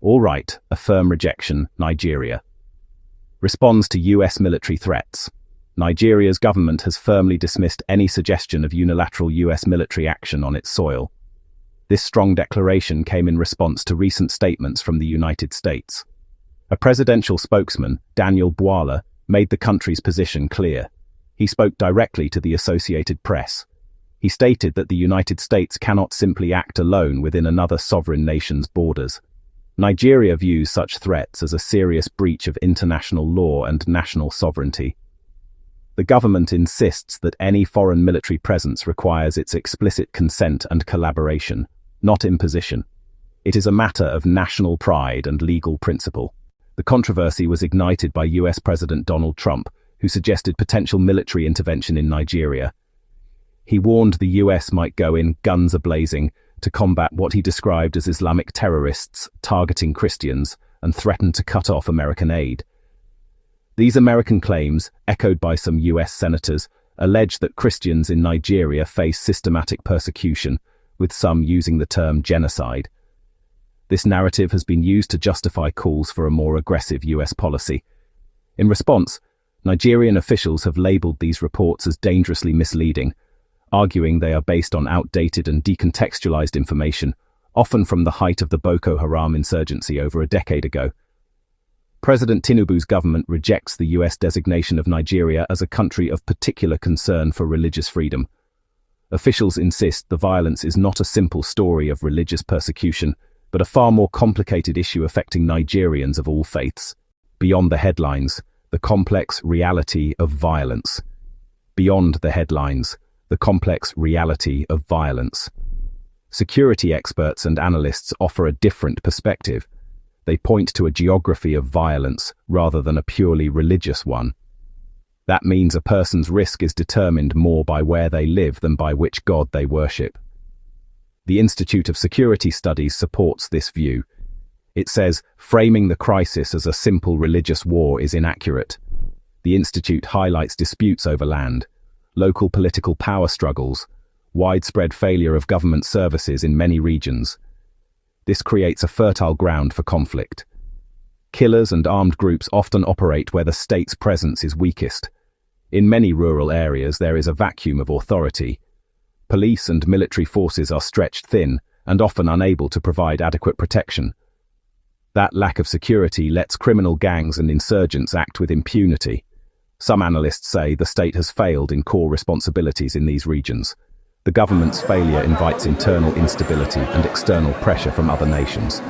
All right, a firm rejection, Nigeria. Responds to US military threats. Nigeria's government has firmly dismissed any suggestion of unilateral US military action on its soil. This strong declaration came in response to recent statements from the United States. A presidential spokesman, Daniel Bwala, made the country's position clear. He spoke directly to the Associated Press. He stated that the United States cannot simply act alone within another sovereign nation's borders. Nigeria views such threats as a serious breach of international law and national sovereignty. The government insists that any foreign military presence requires its explicit consent and collaboration, not imposition. It is a matter of national pride and legal principle. The controversy was ignited by US President Donald Trump, who suggested potential military intervention in Nigeria. He warned the US might go in guns a-blazing to combat what he described as Islamic terrorists targeting Christians and threatened to cut off American aid. These American claims, echoed by some US senators, allege that Christians in Nigeria face systematic persecution, with some using the term genocide. This narrative has been used to justify calls for a more aggressive US policy. In response, Nigerian officials have labeled these reports as dangerously misleading, arguing they are based on outdated and decontextualized information, often from the height of the Boko Haram insurgency over a decade ago. President Tinubu's government rejects the US designation of Nigeria as a country of particular concern for religious freedom. Officials insist the violence is not a simple story of religious persecution, but a far more complicated issue affecting Nigerians of all faiths. Beyond the headlines, the complex reality of violence. Beyond the headlines, the complex reality of violence. Security experts and analysts offer a different perspective. They point to a geography of violence rather than a purely religious one. That means a person's risk is determined more by where they live than by which god they worship. The Institute of Security Studies supports this view. It says framing the crisis as a simple religious war is inaccurate. The institute highlights disputes over land, local political power struggles, widespread failure of government services in many regions. This creates a fertile ground for conflict. Killers and armed groups often operate where the state's presence is weakest. In many rural areas there is a vacuum of authority. Police and military forces are stretched thin and often unable to provide adequate protection. That lack of security lets criminal gangs and insurgents act with impunity. Some analysts say the state has failed in core responsibilities in these regions. The government's failure invites internal instability and external pressure from other nations.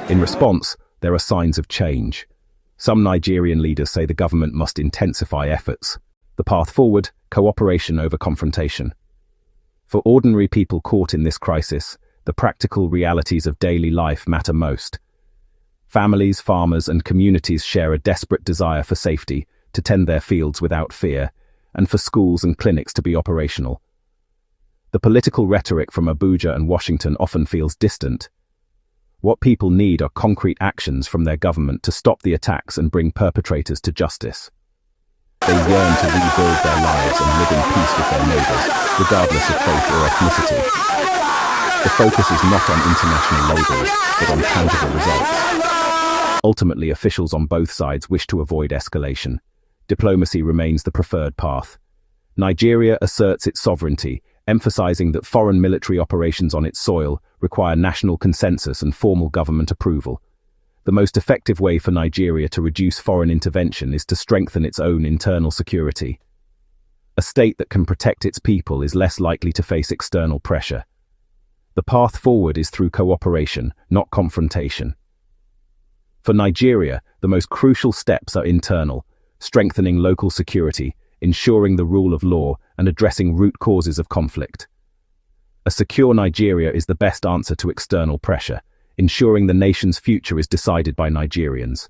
In response, there are signs of change. Some Nigerian leaders say the government must intensify efforts. The path forward, cooperation over confrontation. For ordinary people caught in this crisis, the practical realities of daily life matter most. Families, farmers, and communities share a desperate desire for safety, to tend their fields without fear, and for schools and clinics to be operational. The political rhetoric from Abuja and Washington often feels distant. What people need are concrete actions from their government to stop the attacks and bring perpetrators to justice. They yearn to rebuild their lives and live in peace with their neighbors, regardless of faith or ethnicity. The focus is not on international labels, but on tangible results. Ultimately, officials on both sides wish to avoid escalation. Diplomacy remains the preferred path. Nigeria asserts its sovereignty, emphasizing that foreign military operations on its soil require national consensus and formal government approval. The most effective way for Nigeria to reduce foreign intervention is to strengthen its own internal security. A state that can protect its people is less likely to face external pressure. The path forward is through cooperation, not confrontation. For Nigeria, the most crucial steps are internal, strengthening local security, ensuring the rule of law, and addressing root causes of conflict. A secure Nigeria is the best answer to external pressure, ensuring the nation's future is decided by Nigerians.